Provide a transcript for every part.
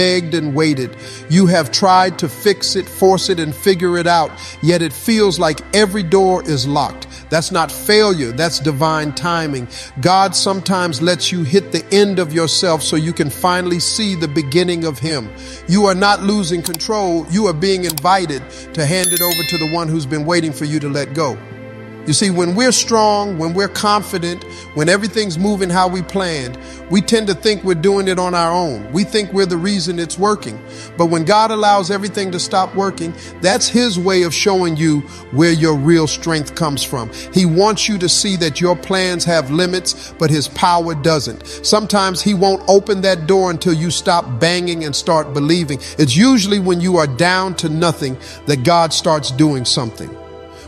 begged and waited. You have tried to fix it, force it, and figure it out, yet it feels like every door is locked. That's not failure, that's divine timing. God sometimes lets you hit the end of yourself so you can finally see the beginning of Him. You are not losing control, you are being invited to hand it over to the one who's been waiting for you to let go. You see, when we're strong, when we're confident, when everything's moving how we planned, we tend to think we're doing it on our own. We think we're the reason it's working. But when God allows everything to stop working, that's His way of showing you where your real strength comes from. He wants you to see that your plans have limits, but His power doesn't. Sometimes He won't open that door until you stop banging and start believing. It's usually when you are down to nothing that God starts doing something.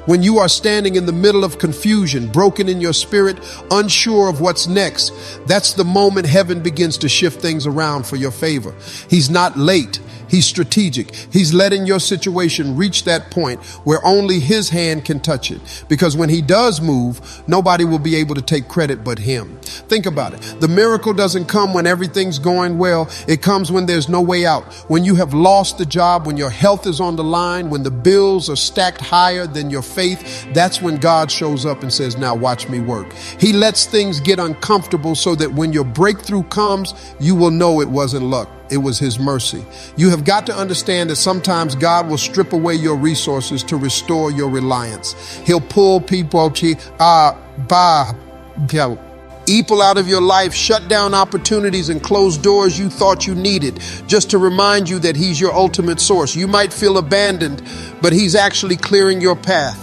When you are standing in the middle of confusion, broken in your spirit, unsure of what's next, that's the moment heaven begins to shift things around for your favor. He's not late. He's strategic. He's letting your situation reach that point where only His hand can touch it. Because when He does move, nobody will be able to take credit but Him. Think about it. The miracle doesn't come when everything's going well. It comes when there's no way out. When you have lost the job, when your health is on the line, when the bills are stacked higher than your faith, that's when God shows up and says, now watch me work. He lets things get uncomfortable so that when your breakthrough comes, you will know it wasn't luck. It was His mercy. You have got to understand that sometimes God will strip away your resources to restore your reliance. He'll pull people out of your life, shut down opportunities and close doors you thought you needed, just to remind you that He's your ultimate source. You might feel abandoned, but He's actually clearing your path.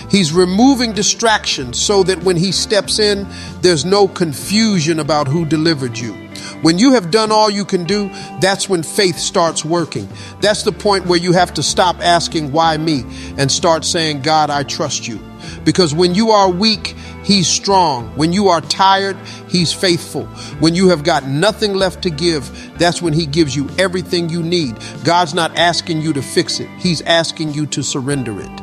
He's removing distractions so that when He steps in, there's no confusion about who delivered you. When you have done all you can do, that's when faith starts working. That's the point where you have to stop asking, why me? And start saying, God, I trust you. Because when you are weak, He's strong. When you are tired, He's faithful. When you have got nothing left to give, that's when He gives you everything you need. God's not asking you to fix it. He's asking you to surrender it.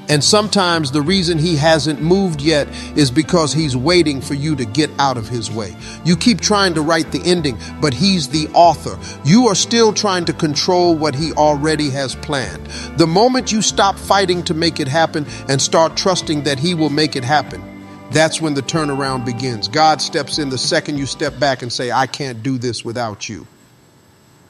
And sometimes the reason He hasn't moved yet is because He's waiting for you to get out of His way. You keep trying to write the ending, but He's the author. You are still trying to control what He already has planned. The moment you stop fighting to make it happen and start trusting that He will make it happen, that's when the turnaround begins. God steps in the second you step back and say, I can't do this without you.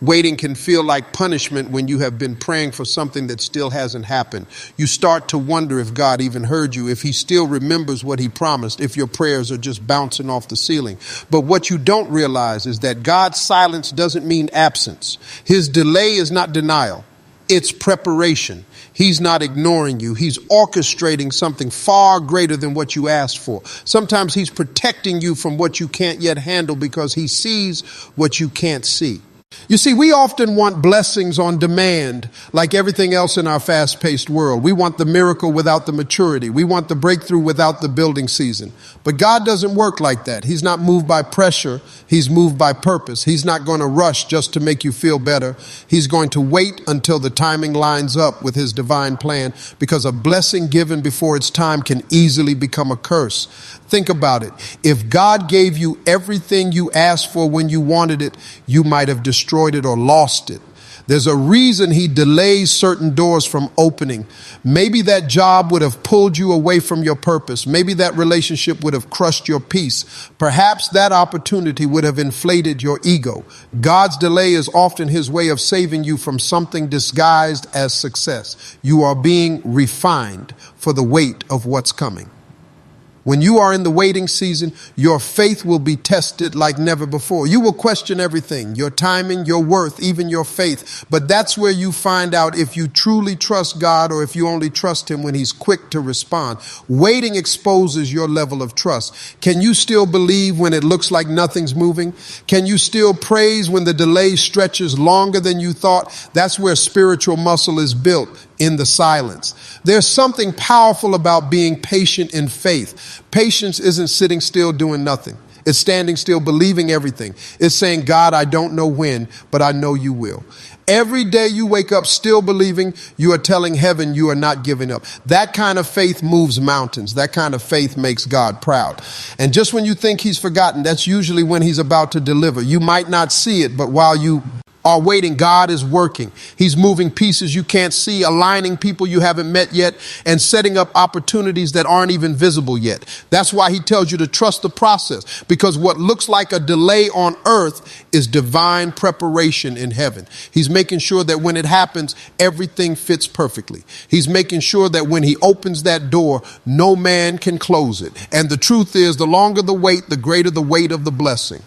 Waiting can feel like punishment when you have been praying for something that still hasn't happened. You start to wonder if God even heard you, if He still remembers what He promised, if your prayers are just bouncing off the ceiling. But what you don't realize is that God's silence doesn't mean absence. His delay is not denial. It's preparation. He's not ignoring you. He's orchestrating something far greater than what you asked for. Sometimes He's protecting you from what you can't yet handle because He sees what you can't see. You see, we often want blessings on demand, like everything else in our fast-paced world. We want the miracle without the maturity. We want the breakthrough without the building season. But God doesn't work like that. He's not moved by pressure. He's moved by purpose. He's not going to rush just to make you feel better. He's going to wait until the timing lines up with His divine plan, because a blessing given before its time can easily become a curse. Think about it. If God gave you everything you asked for when you wanted it, you might have destroyed it or lost it. There's a reason He delays certain doors from opening. Maybe that job would have pulled you away from your purpose. Maybe that relationship would have crushed your peace. Perhaps that opportunity would have inflated your ego. God's delay is often His way of saving you from something disguised as success. You are being refined for the weight of what's coming. When you are in the waiting season, your faith will be tested like never before. You will question everything, your timing, your worth, even your faith. But that's where you find out if you truly trust God or if you only trust Him when He's quick to respond. Waiting exposes your level of trust. Can you still believe when it looks like nothing's moving? Can you still praise when the delay stretches longer than you thought? That's where spiritual muscle is built, in the silence. There's something powerful about being patient in faith. Patience isn't sitting still doing nothing. It's standing still, believing everything. It's saying, God, I don't know when, but I know you will. Every day you wake up still believing, you are telling heaven you are not giving up. That kind of faith moves mountains. That kind of faith makes God proud. And just when you think He's forgotten, that's usually when He's about to deliver. You might not see it, but while you are waiting, God is working. He's moving pieces you can't see, aligning people you haven't met yet, and setting up opportunities that aren't even visible yet. That's why he tells you to trust the process, because what looks like a delay on earth is divine preparation in heaven. He's making sure that when it happens, everything fits perfectly. He's making sure that when he opens that door, no man can close it. And the truth is, the longer the wait, the greater the weight of the blessing.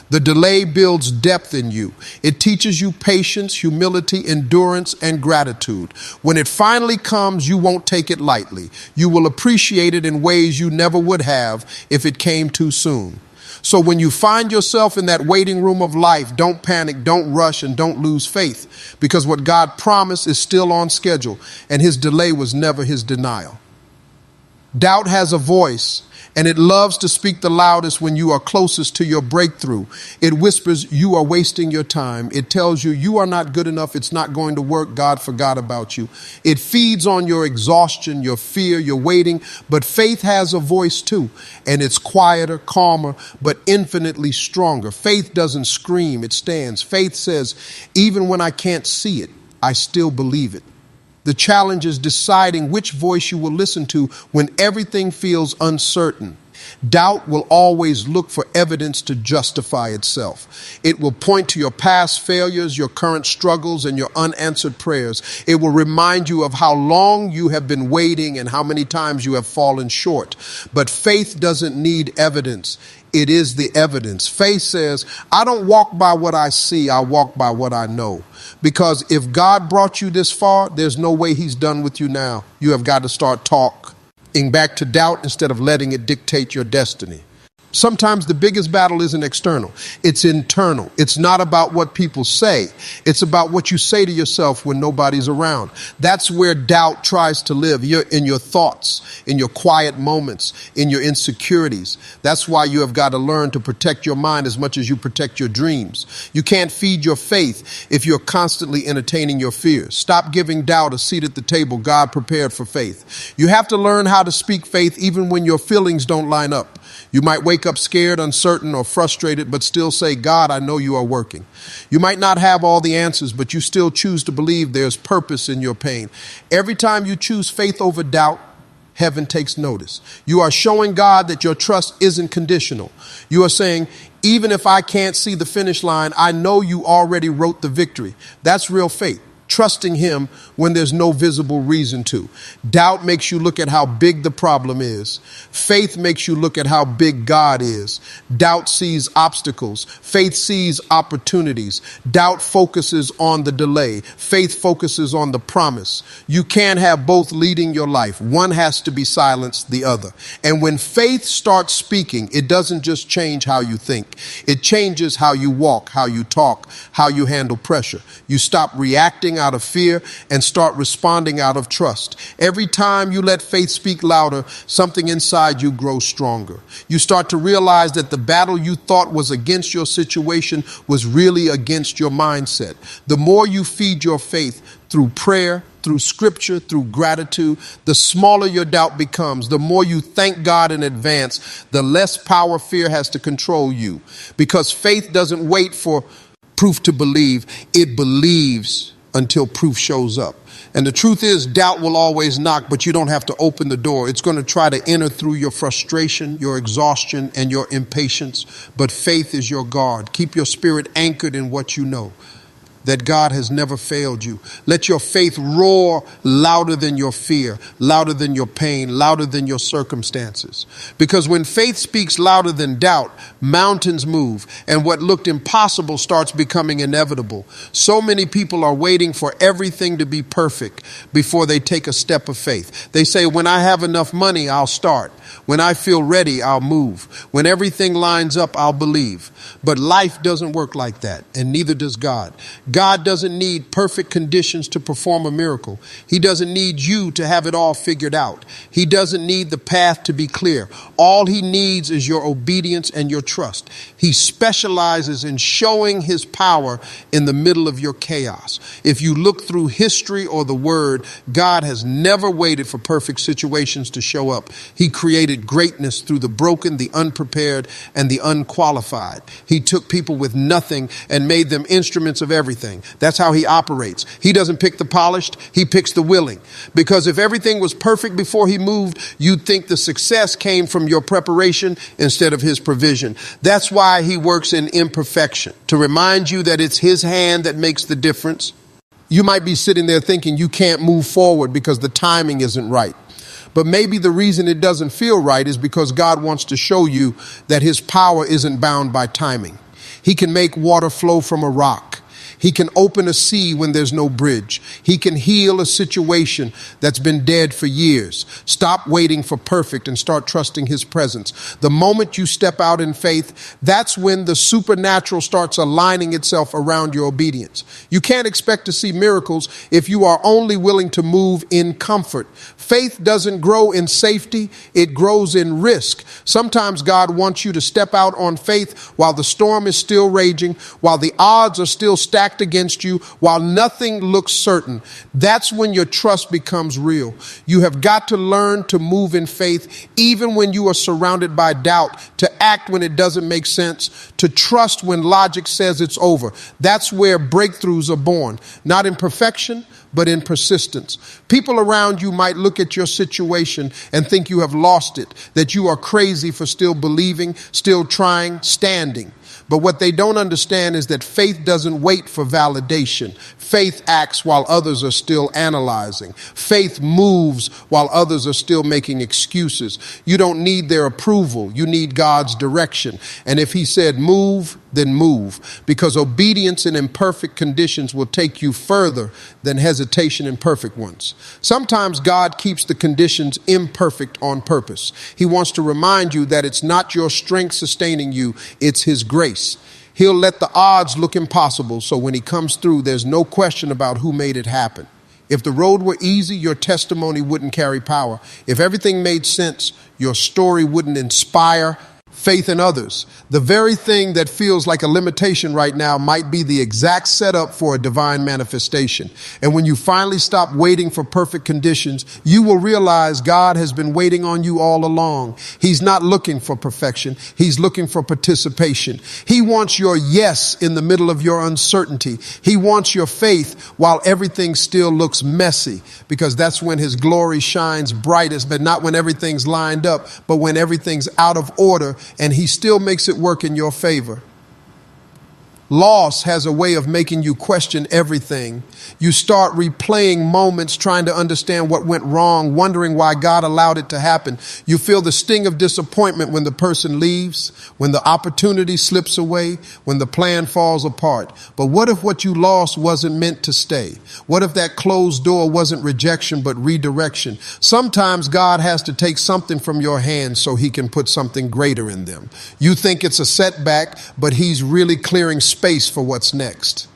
The delay builds depth in you. It teaches you patience, humility, endurance, and gratitude. When it finally comes, you won't take it lightly. You will appreciate it in ways you never would have if it came too soon. So when you find yourself in that waiting room of life, don't panic, don't rush, and don't lose faith, because what God promised is still on schedule, and his delay was never his denial. Doubt has a voice, and it loves to speak the loudest when you are closest to your breakthrough. It whispers, you are wasting your time. It tells you, you are not good enough. It's not going to work. God forgot about you. It feeds on your exhaustion, your fear, your waiting. But faith has a voice too, and it's quieter, calmer, but infinitely stronger. Faith doesn't scream, it stands. Faith says, even when I can't see it, I still believe it. The challenge is deciding which voice you will listen to when everything feels uncertain. Doubt will always look for evidence to justify itself. It will point to your past failures, your current struggles, and your unanswered prayers. It will remind you of how long you have been waiting and how many times you have fallen short. But faith doesn't need evidence. It is the evidence. Faith says, I don't walk by what I see, I walk by what I know. Because if God brought you this far, there's no way he's done with you now. You have got to start talking back to doubt instead of letting it dictate your destiny. Sometimes the biggest battle isn't external, it's internal. It's not about what people say. It's about what you say to yourself when nobody's around. That's where doubt tries to live. You're in your thoughts, in your quiet moments, in your insecurities. That's why you have got to learn to protect your mind as much as you protect your dreams. You can't feed your faith if you're constantly entertaining your fears. Stop giving doubt a seat at the table God prepared for faith. You have to learn how to speak faith even when your feelings don't line up. You might wake up scared, uncertain, or frustrated, but still say, God, I know you are working. You might not have all the answers, but you still choose to believe there's purpose in your pain. Every time you choose faith over doubt, heaven takes notice. You are showing God that your trust isn't conditional. You are saying, even if I can't see the finish line, I know you already wrote the victory. That's real faith. Trusting him when there's no visible reason to. Doubt makes you look at how big the problem is. Faith makes you look at how big God is. Doubt sees obstacles. Faith sees opportunities. Doubt focuses on the delay. Faith focuses on the promise. You can't have both leading your life. One has to be silenced, the other. And when faith starts speaking, it doesn't just change how you think. It changes how you walk, how you talk, how you handle pressure. You stop reacting out of fear and start responding out of trust. Every time you let faith speak louder, something inside you grows stronger. You start to realize that the battle you thought was against your situation was really against your mindset. The more you feed your faith through prayer, through scripture, through gratitude, the smaller your doubt becomes. The more you thank God in advance, the less power fear has to control you. Because faith doesn't wait for proof to believe, it believes until proof shows up. And the truth is, doubt will always knock, but you don't have to open the door. It's going to try to enter through your frustration, your exhaustion, and your impatience. But faith is your guard. Keep your spirit anchored in what you know, that God has never failed you. Let your faith roar louder than your fear, louder than your pain, louder than your circumstances. Because when faith speaks louder than doubt, mountains move, and what looked impossible starts becoming inevitable. So many people are waiting for everything to be perfect before they take a step of faith. They say, when I have enough money, I'll start. When I feel ready, I'll move. When everything lines up, I'll believe. But life doesn't work like that, and neither does God. God doesn't need perfect conditions to perform a miracle. He doesn't need you to have it all figured out. He doesn't need the path to be clear. All he needs is your obedience and your trust. He specializes in showing his power in the middle of your chaos. If you look through history or the word, God has never waited for perfect situations to show up. He created greatness through the broken, the unprepared, and the unqualified. He took people with nothing and made them instruments of everything. everything. That's how he operates. He doesn't pick the polished, he picks the willing. Because if everything was perfect before he moved, you'd think the success came from your preparation instead of his provision. That's why he works in imperfection, to remind you that it's his hand that makes the difference. You might be sitting there thinking you can't move forward because the timing isn't right. But maybe the reason it doesn't feel right is because God wants to show you that his power isn't bound by timing. He can make water flow from a rock. He can open a sea when there's no bridge. He can heal a situation that's been dead for years. Stop waiting for perfect and start trusting his presence. The moment you step out in faith, that's when the supernatural starts aligning itself around your obedience. You can't expect to see miracles if you are only willing to move in comfort. Faith doesn't grow in safety, it grows in risk. Sometimes God wants you to step out on faith while the storm is still raging, while the odds are still stacked against you, while nothing looks certain. That's when your trust becomes real. You have got to learn to move in faith even when you are surrounded by doubt, to act when it doesn't make sense, to trust when logic says it's over. That's where breakthroughs are born, not in perfection, but in persistence. People around you might look at your situation and think you have lost it, that you are crazy for still believing, still trying, standing. But what they don't understand is that faith doesn't wait for validation. Faith acts while others are still analyzing. Faith moves while others are still making excuses. You don't need their approval. You need God's direction. And if he said move, then move. Because obedience in imperfect conditions will take you further than hesitation in perfect ones. Sometimes God keeps the conditions imperfect on purpose. He wants to remind you that it's not your strength sustaining you, it's his grace. He'll let the odds look impossible, so when he comes through, there's no question about who made it happen. If the road were easy, your testimony wouldn't carry power. If everything made sense, your story wouldn't inspire faith in others. The very thing that feels like a limitation right now might be the exact setup for a divine manifestation. And when you finally stop waiting for perfect conditions, you will realize God has been waiting on you all along. He's not looking for perfection. He's looking for participation. He wants your yes in the middle of your uncertainty. He wants your faith while everything still looks messy, because that's when his glory shines brightest, but not when everything's lined up, but when everything's out of order and he still makes it work in your favor. Loss has a way of making you question everything. You start replaying moments, trying to understand what went wrong, wondering why God allowed it to happen. You feel the sting of disappointment when the person leaves, when the opportunity slips away, when the plan falls apart. But what if what you lost wasn't meant to stay? What if that closed door wasn't rejection, but redirection? Sometimes God has to take something from your hands so he can put something greater in them. You think it's a setback, but he's really clearing space for what's next.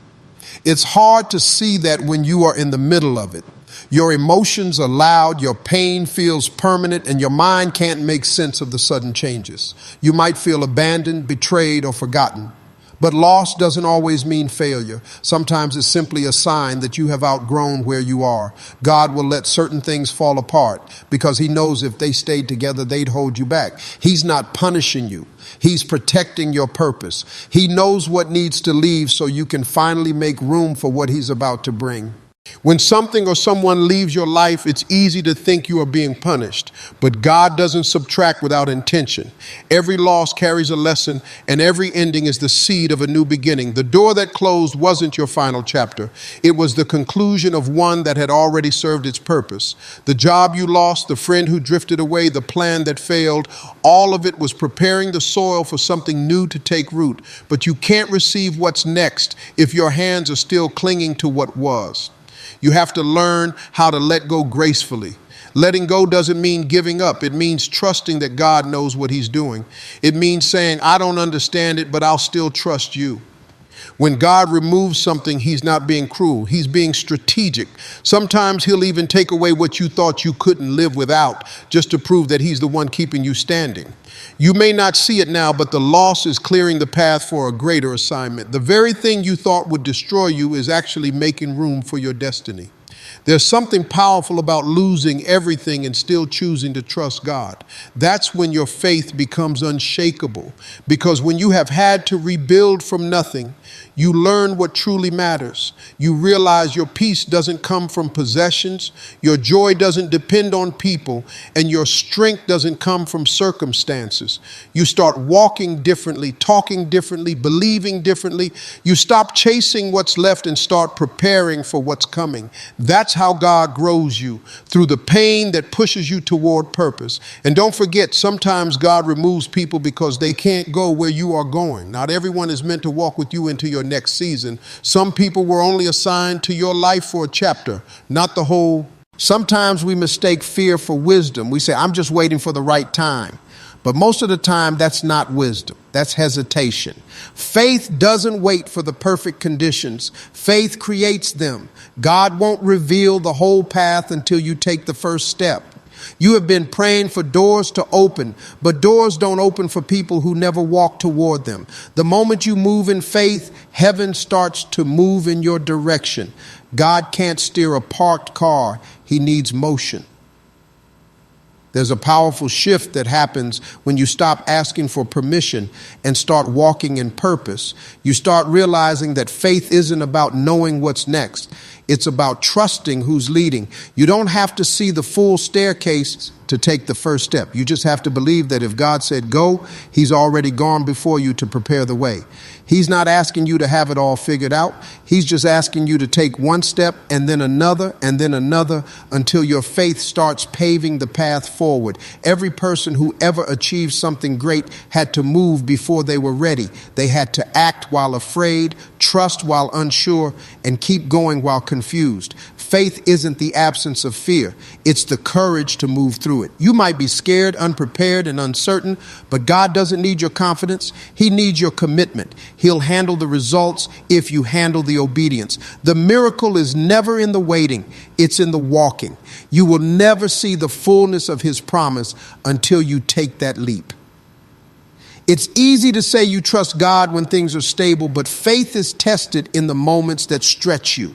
It's hard to see that when you are in the middle of it. Your emotions are loud, your pain feels permanent, and your mind can't make sense of the sudden changes. You might feel abandoned, betrayed, or forgotten. But loss doesn't always mean failure. Sometimes it's simply a sign that you have outgrown where you are. God will let certain things fall apart because he knows if they stayed together, they'd hold you back. He's not punishing you. He's protecting your purpose. He knows what needs to leave so you can finally make room for what he's about to bring. When something or someone leaves your life, it's easy to think you are being punished, but God doesn't subtract without intention. Every loss carries a lesson, and every ending is the seed of a new beginning. The door that closed wasn't your final chapter. It was the conclusion of one that had already served its purpose. The job you lost, the friend who drifted away, the plan that failed, all of it was preparing the soil for something new to take root. But you can't receive what's next if your hands are still clinging to what was. You have to learn how to let go gracefully. Letting go doesn't mean giving up. It means trusting that God knows what he's doing. It means saying, I don't understand it, but I'll still trust you. When God removes something, he's not being cruel. He's being strategic. Sometimes he'll even take away what you thought you couldn't live without, just to prove that he's the one keeping you standing. You may not see it now, but the loss is clearing the path for a greater assignment. The very thing you thought would destroy you is actually making room for your destiny. There's something powerful about losing everything and still choosing to trust God. That's when your faith becomes unshakable. Because when you have had to rebuild from nothing, You learn what truly matters. You realize your peace doesn't come from possessions, your joy doesn't depend on people, and your strength doesn't come from circumstances. You start walking differently, talking differently, believing differently. You stop chasing what's left and start preparing for what's coming. That's how God grows you, through the pain that pushes you toward purpose. And don't forget, sometimes God removes people because they can't go where you are going. Not everyone is meant to walk with you into your next season. Some people were only assigned to your life for a chapter, not the whole. Sometimes we mistake fear for wisdom. We say, I'm just waiting for the right time. But most of the time, that's not wisdom. That's hesitation. Faith doesn't wait for the perfect conditions. Faith creates them. God won't reveal the whole path until you take the first step. You have been praying for doors to open, but doors don't open for people who never walk toward them. The moment you move in faith, heaven starts to move in your direction. God can't steer a parked car. He needs motion. There's a powerful shift that happens when you stop asking for permission and start walking in purpose. You start realizing that faith isn't about knowing what's next. It's about trusting who's leading. You don't have to see the full staircase to take the first step. You just have to believe that if God said go, he's already gone before you to prepare the way. He's not asking you to have it all figured out. He's just asking you to take one step and then another until your faith starts paving the path forward. Every person who ever achieved something great had to move before they were ready. They had to act while afraid, trust while unsure, and keep going while confused. Faith isn't the absence of fear. It's the courage to move through it. You might be scared, unprepared, and uncertain, but God doesn't need your confidence. He needs your commitment. He'll handle the results if you handle the obedience. The miracle is never in the waiting. It's in the walking. You will never see the fullness of his promise until you take that leap. It's easy to say you trust God when things are stable, but faith is tested in the moments that stretch you.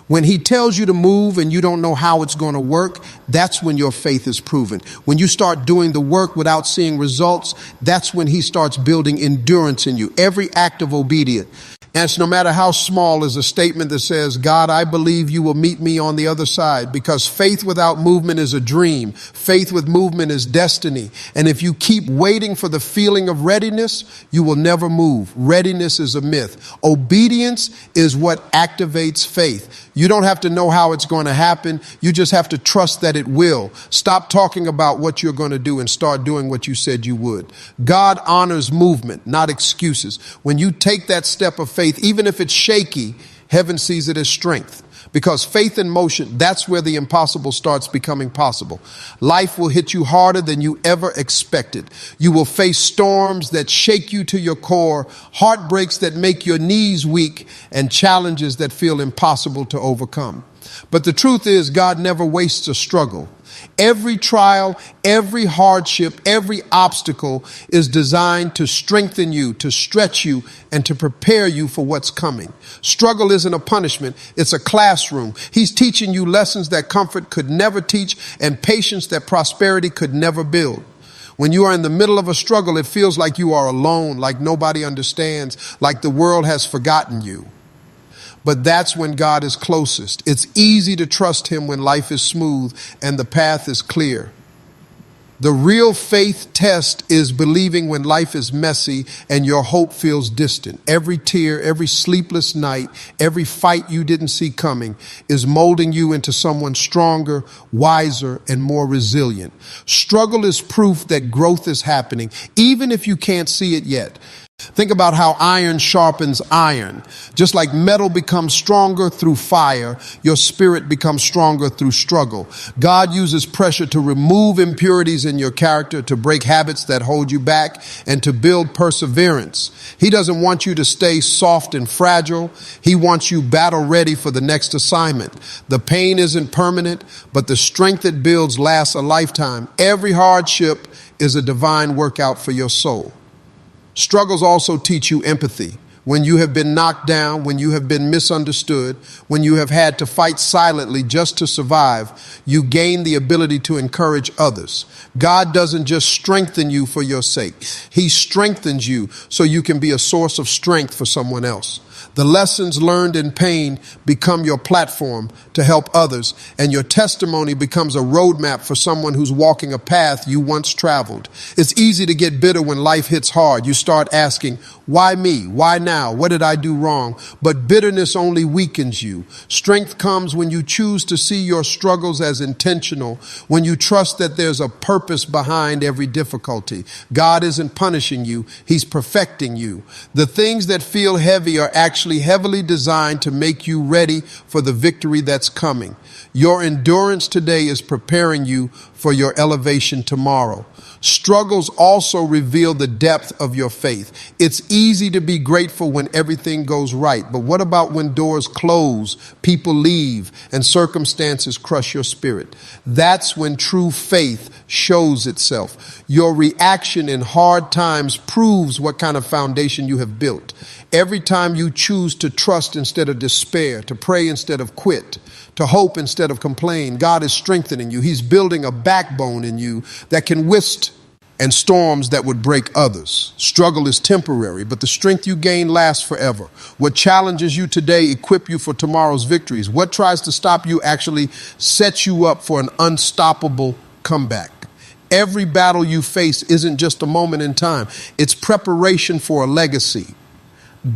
When he tells you to move and you don't know how it's going to work, that's when your faith is proven. When you start doing the work without seeing results, that's when he starts building endurance in you. Every act of obedience, and it's no matter how small, is a statement that says, God, I believe you will meet me on the other side, because faith without movement is a dream. Faith with movement is destiny. And if you keep waiting for the feeling of readiness, you will never move. Readiness is a myth. Obedience is what activates faith. You don't have to know how it's going to happen. You just have to trust that it will. Stop talking about what you're going to do and start doing what you said you would. God honors movement, not excuses. When you take that step of faith, even if it's shaky, heaven sees it as strength. Because faith in motion, that's where the impossible starts becoming possible. Life will hit you harder than you ever expected. You will face storms that shake you to your core, heartbreaks that make your knees weak, and challenges that feel impossible to overcome. But the truth is, God never wastes a struggle. Every trial, every hardship, every obstacle is designed to strengthen you, to stretch you, and to prepare you for what's coming. Struggle isn't a punishment. It's a classroom. He's teaching you lessons that comfort could never teach and patience that prosperity could never build. When you are in the middle of a struggle, it feels like you are alone, like nobody understands, like the world has forgotten you. But that's when God is closest. It's easy to trust him when life is smooth and the path is clear. The real faith test is believing when life is messy and your hope feels distant. Every tear, every sleepless night, every fight you didn't see coming is molding you into someone stronger, wiser, and more resilient. Struggle is proof that growth is happening, even if you can't see it yet. Think about how iron sharpens iron. Just like metal becomes stronger through fire, your spirit becomes stronger through struggle. God uses pressure to remove impurities in your character, to break habits that hold you back, and to build perseverance. He doesn't want you to stay soft and fragile. He wants you battle ready for the next assignment. The pain isn't permanent, but the strength it builds lasts a lifetime. Every hardship is a divine workout for your soul. Struggles also teach you empathy. When you have been knocked down, when you have been misunderstood, when you have had to fight silently just to survive, you gain the ability to encourage others. God doesn't just strengthen you for your sake. He strengthens you so you can be a source of strength for someone else. The lessons learned in pain become your platform to help others, and your testimony becomes a roadmap for someone who's walking a path you once traveled. It's easy to get bitter when life hits hard. You start asking, why me? Why now? What did I do wrong? But bitterness only weakens you. Strength comes when you choose to see your struggles as intentional, when you trust that there's a purpose behind every difficulty. God isn't punishing you, He's perfecting you. The things that feel heavy are actually heavily designed to make you ready for the victory that's coming. Your endurance today is preparing you for your elevation tomorrow. Struggles also reveal the depth of your faith. It's easy to be grateful when everything goes right, but what about when doors close, people leave, and circumstances crush your spirit? That's when true faith shows itself. Your reaction in hard times proves what kind of foundation you have built. Every time you choose to trust instead of despair, to pray instead of quit, to hope instead of complain, God is strengthening you. He's building a backbone in you that can withstand and storms that would break others. Struggle is temporary, but the strength you gain lasts forever. What challenges you today equip you for tomorrow's victories. What tries to stop you actually sets you up for an unstoppable comeback. Every battle you face isn't just a moment in time. It's preparation for a legacy.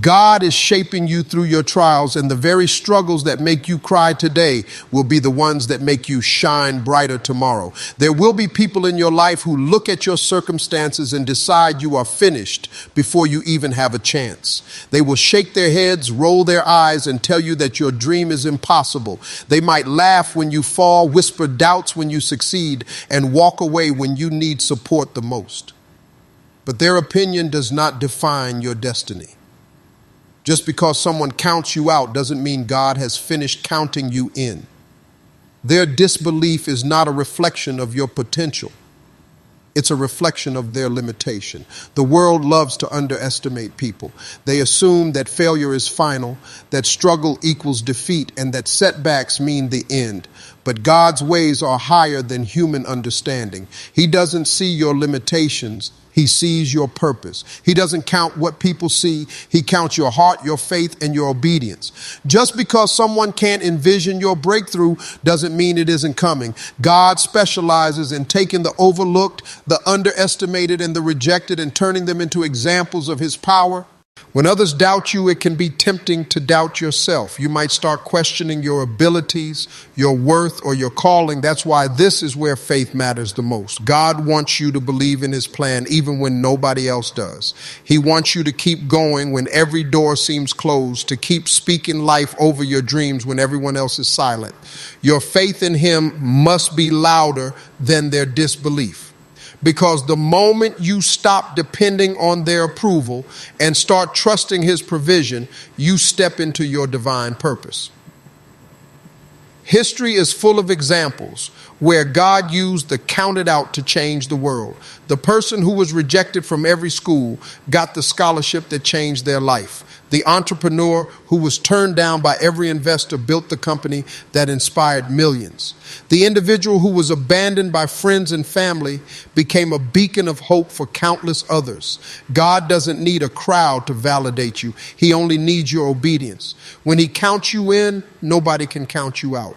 God is shaping you through your trials, and the very struggles that make you cry today will be the ones that make you shine brighter tomorrow. There will be people in your life who look at your circumstances and decide you are finished before you even have a chance. They will shake their heads, roll their eyes, and tell you that your dream is impossible. They might laugh when you fall, whisper doubts when you succeed, and walk away when you need support the most. But their opinion does not define your destiny. Just because someone counts you out doesn't mean God has finished counting you in. Their disbelief is not a reflection of your potential. It's a reflection of their limitation. The world loves to underestimate people. They assume that failure is final, that struggle equals defeat, and that setbacks mean the end. But God's ways are higher than human understanding. He doesn't see your limitations. He sees your purpose. He doesn't count what people see. He counts your heart, your faith, and your obedience. Just because someone can't envision your breakthrough doesn't mean it isn't coming. God specializes in taking the overlooked, the underestimated, and the rejected and turning them into examples of His power. When others doubt you, it can be tempting to doubt yourself. You might start questioning your abilities, your worth, or your calling. That's why this is where faith matters the most. God wants you to believe in His plan even when nobody else does. He wants you to keep going when every door seems closed, to keep speaking life over your dreams when everyone else is silent. Your faith in Him must be louder than their disbelief. Because the moment you stop depending on their approval and start trusting His provision, you step into your divine purpose. History is full of examples where God used the counted out to change the world. The person who was rejected from every school got the scholarship that changed their life. The entrepreneur who was turned down by every investor built the company that inspired millions. The individual who was abandoned by friends and family became a beacon of hope for countless others. God doesn't need a crowd to validate you. He only needs your obedience. When He counts you in, nobody can count you out.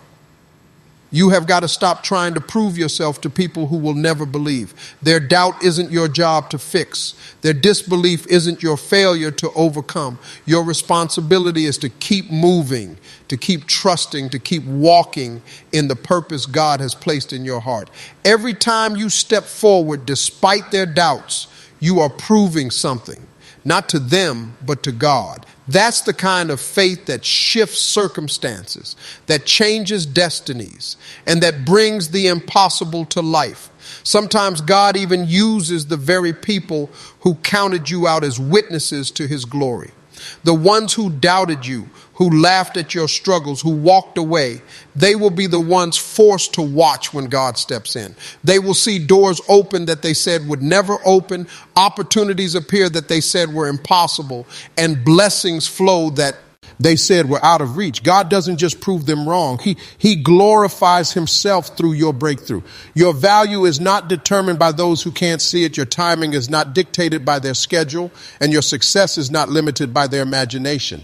You have got to stop trying to prove yourself to people who will never believe. Their doubt isn't your job to fix. Their disbelief isn't your failure to overcome. Your responsibility is to keep moving, to keep trusting, to keep walking in the purpose God has placed in your heart. Every time you step forward, despite their doubts, you are proving something, not to them, but to God. That's the kind of faith that shifts circumstances, that changes destinies, and that brings the impossible to life. Sometimes God even uses the very people who counted you out as witnesses to His glory. The ones who doubted you, who laughed at your struggles, who walked away, they will be the ones forced to watch when God steps in. They will see doors open that they said would never open, opportunities appear that they said were impossible, and blessings flow that they said were out of reach. God doesn't just prove them wrong. He glorifies Himself through your breakthrough. Your value is not determined by those who can't see it. Your timing is not dictated by their schedule, and your success is not limited by their imagination.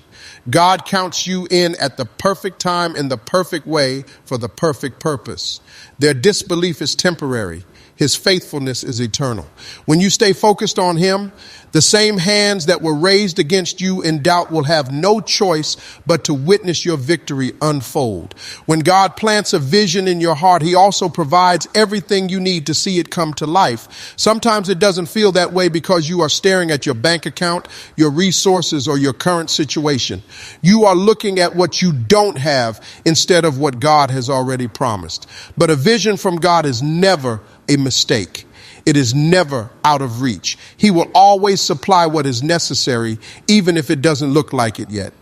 God counts you in at the perfect time in the perfect way for the perfect purpose. Their disbelief is temporary. His faithfulness is eternal. When you stay focused on him, the same hands that were raised against you in doubt will have no choice but to witness your victory unfold. When God plants a vision in your heart, he also provides everything you need to see it come to life. Sometimes it doesn't feel that way because you are staring at your bank account, your resources, or your current situation. You are looking at what you don't have instead of what God has already promised. But a vision from God is never a mistake. It is never out of reach. He will always supply what is necessary, even if it doesn't look like it yet.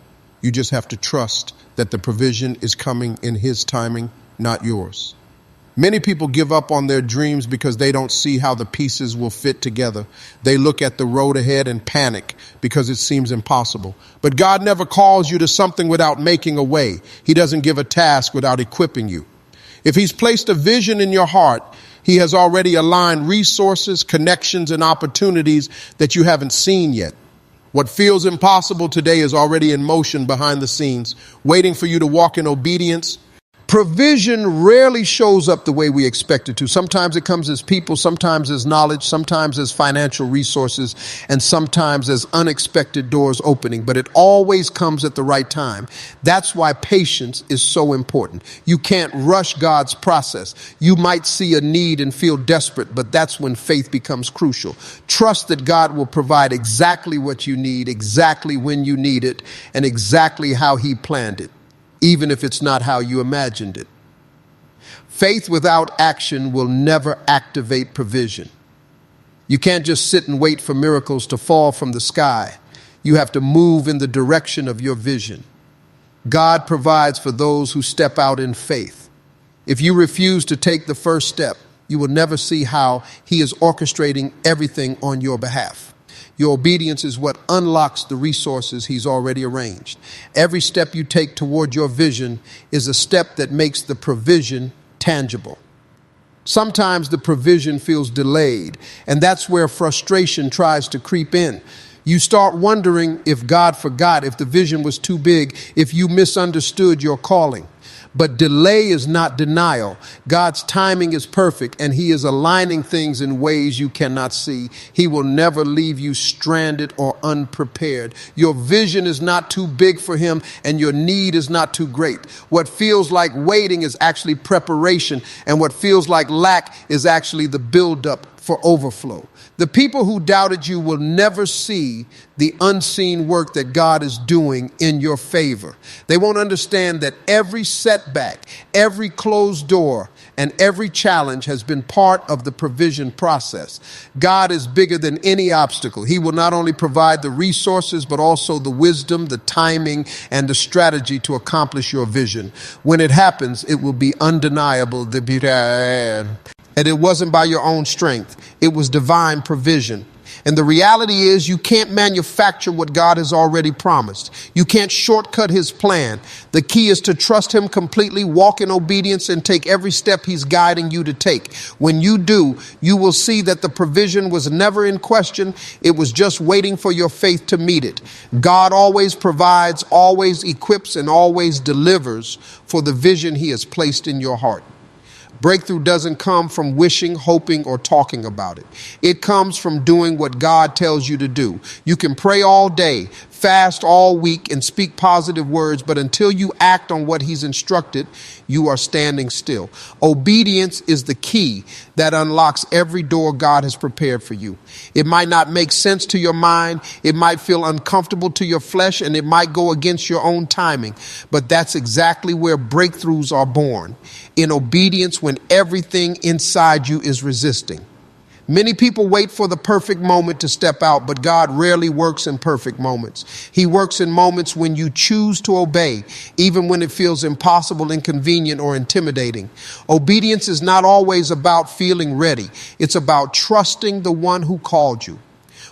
You just have to trust that the provision is coming in his timing, not yours. Many people give up on their dreams because they don't see how the pieces will fit together. They look at the road ahead and panic because it seems impossible. But God never calls you to something without making a way. He doesn't give a task without equipping you. If he's placed a vision in your heart, he has already aligned resources, connections, and opportunities that you haven't seen yet. What feels impossible today is already in motion behind the scenes, waiting for you to walk in obedience. Provision rarely shows up the way we expect it to. Sometimes it comes as people, sometimes as knowledge, sometimes as financial resources, and sometimes as unexpected doors opening. But it always comes at the right time. That's why patience is so important. You can't rush God's process. You might see a need and feel desperate, but that's when faith becomes crucial. Trust that God will provide exactly what you need, exactly when you need it, and exactly how he planned it, even if it's not how you imagined it. Faith without action will never activate provision. You can't just sit and wait for miracles to fall from the sky. You have to move in the direction of your vision. God provides for those who step out in faith. If you refuse to take the first step, you will never see how he is orchestrating everything on your behalf. Your obedience is what unlocks the resources he's already arranged. Every step you take toward your vision is a step that makes the provision tangible. Sometimes the provision feels delayed, and that's where frustration tries to creep in. You start wondering if God forgot, if the vision was too big, if you misunderstood your calling. But delay is not denial. God's timing is perfect, and he is aligning things in ways you cannot see. He will never leave you stranded or unprepared. Your vision is not too big for him, and your need is not too great. What feels like waiting is actually preparation, and what feels like lack is actually the buildup for overflow. The people who doubted you will never see the unseen work that God is doing in your favor. They won't understand that every setback, every closed door, and every challenge has been part of the provision process. God is bigger than any obstacle. He will not only provide the resources, but also the wisdom, the timing, and the strategy to accomplish your vision. When it happens, it will be undeniable. And it wasn't by your own strength. It was divine provision. And the reality is you can't manufacture what God has already promised. You can't shortcut his plan. The key is to trust him completely, walk in obedience, and take every step he's guiding you to take. When you do, you will see that the provision was never in question. It was just waiting for your faith to meet it. God always provides, always equips, and always delivers for the vision he has placed in your heart. Breakthrough doesn't come from wishing, hoping, or talking about it. It comes from doing what God tells you to do. You can pray all day, fast all week, and speak positive words, but until you act on what he's instructed, you are standing still. Obedience is the key that unlocks every door God has prepared for you. It might not make sense to your mind, it might feel uncomfortable to your flesh, and it might go against your own timing, but that's exactly where breakthroughs are born. In obedience, when everything inside you is resisting. Many people wait for the perfect moment to step out, but God rarely works in perfect moments. He works in moments when you choose to obey, even when it feels impossible, inconvenient, or intimidating. Obedience is not always about feeling ready. It's about trusting the one who called you.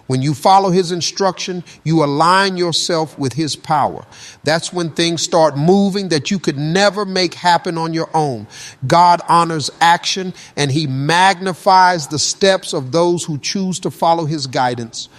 When you follow his instruction, you align yourself with his power. That's when things start moving that you could never make happen on your own. God honors action, and he magnifies the steps of those who choose to follow his guidance.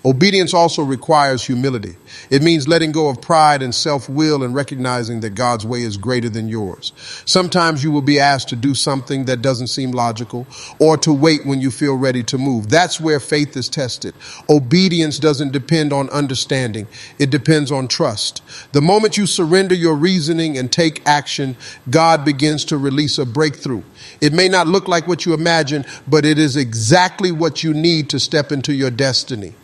Obedience also requires humility. It means letting go of pride and self-will and recognizing that God's way is greater than yours. Sometimes you will be asked to do something that doesn't seem logical or to wait when you feel ready to move. That's where faith is tested. Obedience doesn't depend on understanding. It depends on trust. The moment you surrender your reasoning and take action, God begins to release a breakthrough. It may not look like what you imagine, but it is exactly what you need to step into your destiny.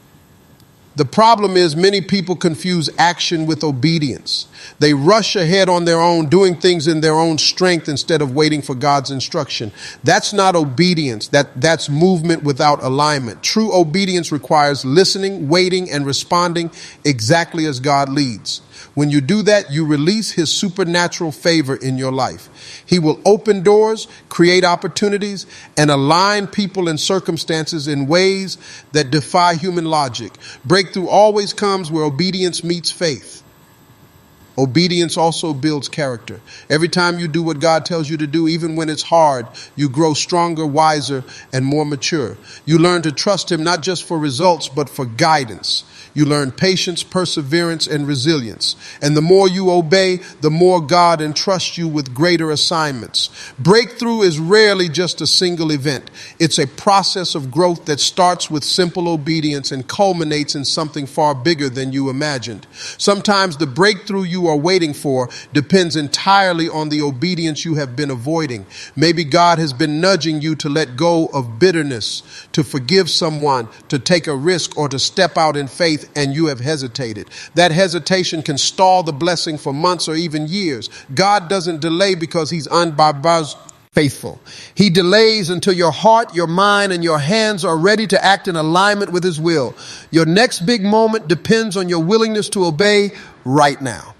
The problem is many people confuse action with obedience. They rush ahead on their own, doing things in their own strength instead of waiting for God's instruction. That's not obedience. That's movement without alignment. True obedience requires listening, waiting, and responding exactly as God leads. When you do that, you release his supernatural favor in your life. He will open doors, create opportunities, and align people and circumstances in ways that defy human logic. Breakthrough always comes where obedience meets faith. Obedience also builds character. Every time you do what God tells you to do, even when it's hard, you grow stronger, wiser, and more mature. You learn to trust him not just for results, but for guidance. You learn patience, perseverance, and resilience. And the more you obey, the more God entrusts you with greater assignments. Breakthrough is rarely just a single event. It's a process of growth that starts with simple obedience and culminates in something far bigger than you imagined. Sometimes the breakthrough you are waiting for depends entirely on the obedience you have been avoiding. Maybe God has been nudging you to let go of bitterness, to forgive someone, to take a risk, or to step out in faith, and you have hesitated. That hesitation can stall the blessing for months or even years. God doesn't delay because he's faithful. He delays until your heart, your mind, and your hands are ready to act in alignment with his will. Your next big moment depends on your willingness to obey right now.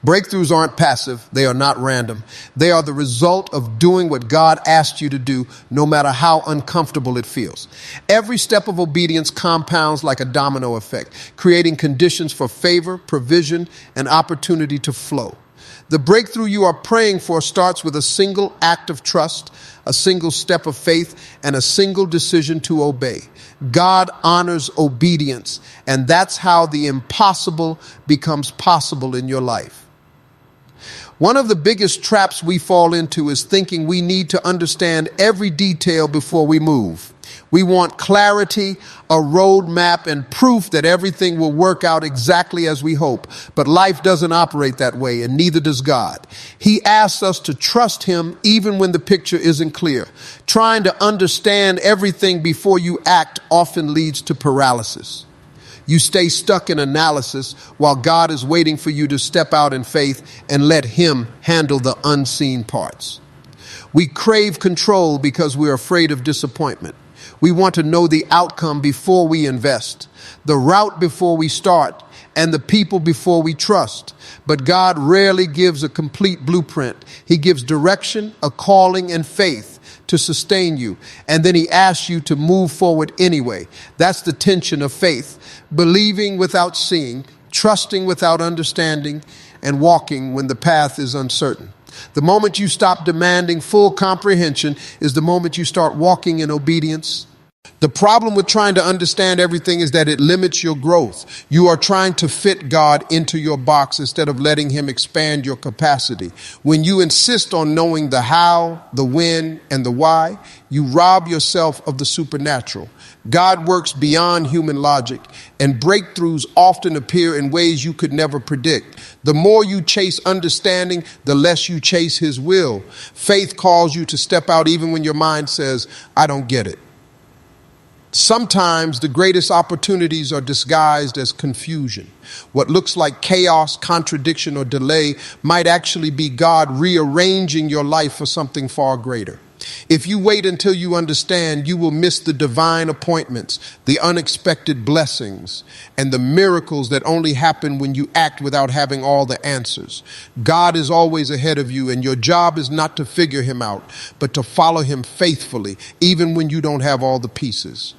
Breakthroughs aren't passive. They are not random. They are the result of doing what God asked you to do, no matter how uncomfortable it feels. Every step of obedience compounds like a domino effect, creating conditions for favor, provision, and opportunity to flow. The breakthrough you are praying for starts with a single act of trust, a single step of faith, and a single decision to obey. God honors obedience, and that's how the impossible becomes possible in your life. One of the biggest traps we fall into is thinking we need to understand every detail before we move. We want clarity, a roadmap, and proof that everything will work out exactly as we hope. But life doesn't operate that way, and neither does God. He asks us to trust him even when the picture isn't clear. Trying to understand everything before you act often leads to paralysis. You stay stuck in analysis while God is waiting for you to step out in faith and let him handle the unseen parts. We crave control because we're afraid of disappointment. We want to know the outcome before we invest, the route before we start, and the people before we trust. But God rarely gives a complete blueprint. He gives direction, a calling, and faith to sustain you. And then he asks you to move forward anyway. That's the tension of faith. Believing without seeing, trusting without understanding, and walking when the path is uncertain. The moment you stop demanding full comprehension is the moment you start walking in obedience. The problem with trying to understand everything is that it limits your growth. You are trying to fit God into your box instead of letting him expand your capacity. When you insist on knowing the how, the when, and the why, you rob yourself of the supernatural. God works beyond human logic, and breakthroughs often appear in ways you could never predict. The more you chase understanding, the less you chase his will. Faith calls you to step out even when your mind says, I don't get it. Sometimes the greatest opportunities are disguised as confusion. What looks like chaos, contradiction, or delay might actually be God rearranging your life for something far greater. If you wait until you understand, you will miss the divine appointments, the unexpected blessings, and the miracles that only happen when you act without having all the answers. God is always ahead of you, and your job is not to figure him out, but to follow him faithfully, even when you don't have all the pieces.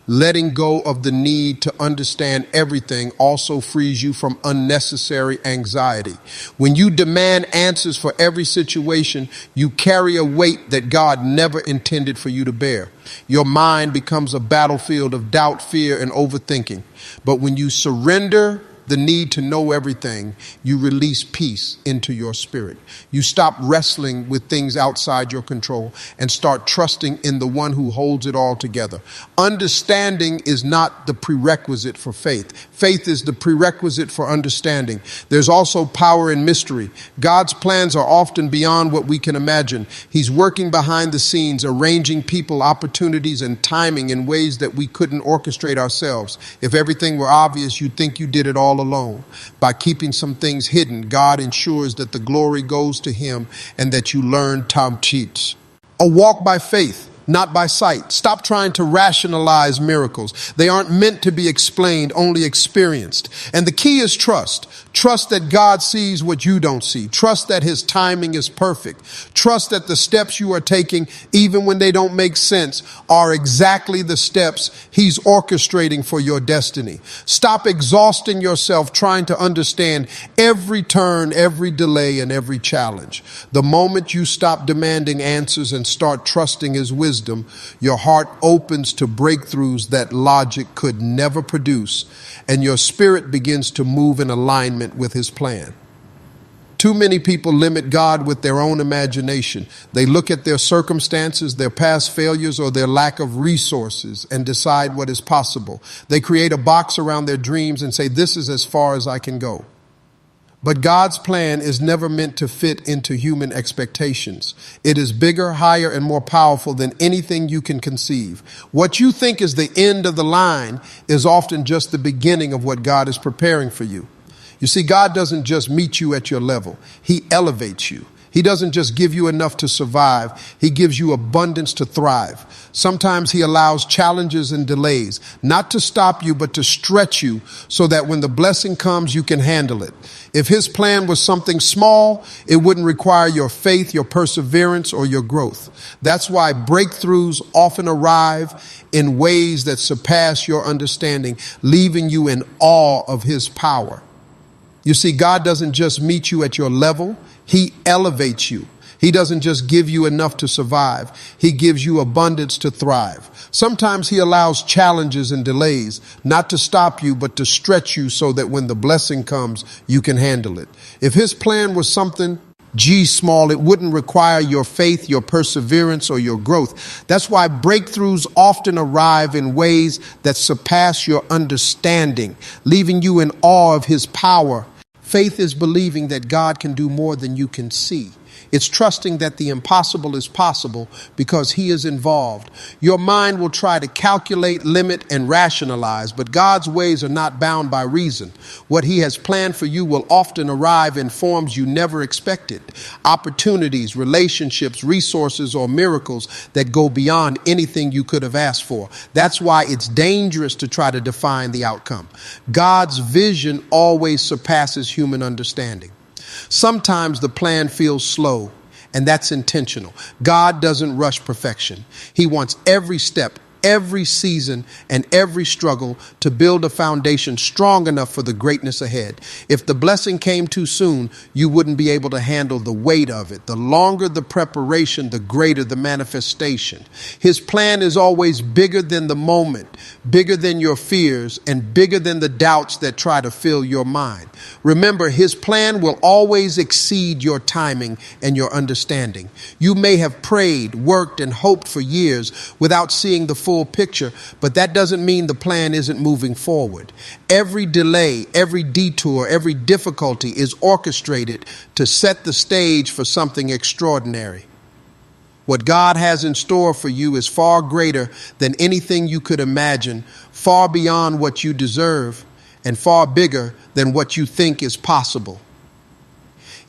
Letting go of the need to understand everything also frees you from unnecessary anxiety. When you demand answers for every situation, you carry a weight that God never intended for you to bear. Your mind becomes a battlefield of doubt, fear, and overthinking. But when you surrender the need to know everything, you release peace into your spirit. You stop wrestling with things outside your control and start trusting in the one who holds it all together. Understanding is not the prerequisite for faith. Faith is the prerequisite for understanding. There's also power in mystery. God's plans are often beyond what we can imagine. He's working behind the scenes, arranging people, opportunities, and timing in ways that we couldn't orchestrate ourselves. If everything were obvious, you'd think you did it all alone. By keeping some things hidden, God ensures that the glory goes to him and that you learn tamchits. A walk by faith, not by sight. Stop trying to rationalize miracles. They aren't meant to be explained, only experienced. And the key is trust. Trust that God sees what you don't see. Trust that his timing is perfect. Trust that the steps you are taking, even when they don't make sense, are exactly the steps he's orchestrating for your destiny. Stop exhausting yourself trying to understand every turn, every delay, and every challenge. The moment you stop demanding answers and start trusting his wisdom, your heart opens to breakthroughs that logic could never produce, and your spirit begins to move in alignment with his plan. Too many people limit God with their own imagination. They look at their circumstances, their past failures, or their lack of resources and decide what is possible. They create a box around their dreams and say, this is as far as I can go. But God's plan is never meant to fit into human expectations. It is bigger, higher, and more powerful than anything you can conceive. What you think is the end of the line is often just the beginning of what God is preparing for you. You see, God doesn't just meet you at your level. He elevates you. He doesn't just give you enough to survive. He gives you abundance to thrive. Sometimes he allows challenges and delays, not to stop you, but to stretch you so that when the blessing comes, you can handle it. If his plan was something small, it wouldn't require your faith, your perseverance, or your growth. That's why breakthroughs often arrive in ways that surpass your understanding, leaving you in awe of his power. You see, God doesn't just meet you at your level, he elevates you. He doesn't just give you enough to survive. He gives you abundance to thrive. Sometimes he allows challenges and delays, not to stop you, but to stretch you so that when the blessing comes, you can handle it. If his plan was something small, it wouldn't require your faith, your perseverance, or your growth. That's why breakthroughs often arrive in ways that surpass your understanding, leaving you in awe of his power. Faith is believing that God can do more than you can see. It's trusting that the impossible is possible because he is involved. Your mind will try to calculate, limit, and rationalize, but God's ways are not bound by reason. What he has planned for you will often arrive in forms you never expected. Opportunities, relationships, resources, or miracles that go beyond anything you could have asked for. That's why it's dangerous to try to define the outcome. God's vision always surpasses human understanding. Sometimes the plan feels slow, and that's intentional. God doesn't rush perfection. He wants every step, every season, and every struggle to build a foundation strong enough for the greatness ahead. If the blessing came too soon, you wouldn't be able to handle the weight of it. The longer the preparation, the greater the manifestation. His plan is always bigger than the moment, bigger than your fears, and bigger than the doubts that try to fill your mind. Remember, his plan will always exceed your timing and your understanding. You may have prayed, worked, and hoped for years without seeing the full picture, but that doesn't mean the plan isn't moving forward. Every delay, every detour, every difficulty is orchestrated to set the stage for something extraordinary. What God has in store for you is far greater than anything you could imagine, far beyond what you deserve, and far bigger than what you think is possible.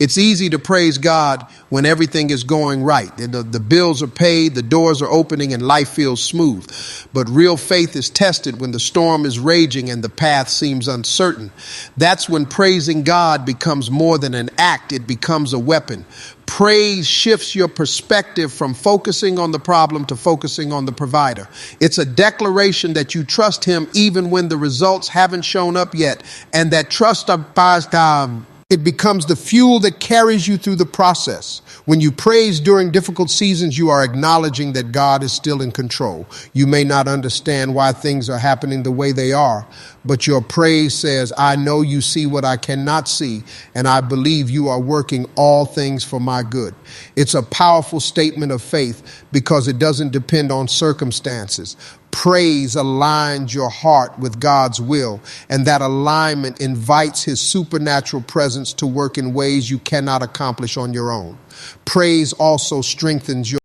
It's easy to praise God when everything is going right. The bills are paid, the doors are opening, and life feels smooth. But real faith is tested when the storm is raging and the path seems uncertain. That's when praising God becomes more than an act, it becomes a weapon. Praise shifts your perspective from focusing on the problem to focusing on the provider. It's a declaration that you trust him even when the results haven't shown up yet, and that trust it becomes the fuel that carries you through the process. When you praise during difficult seasons, you are acknowledging that God is still in control. You may not understand why things are happening the way they are, but your praise says, I know you see what I cannot see, and I believe you are working all things for my good. It's a powerful statement of faith because it doesn't depend on circumstances. Praise aligns your heart with God's will, and that alignment invites his supernatural presence to work in ways you cannot accomplish on your own. Praise also strengthens your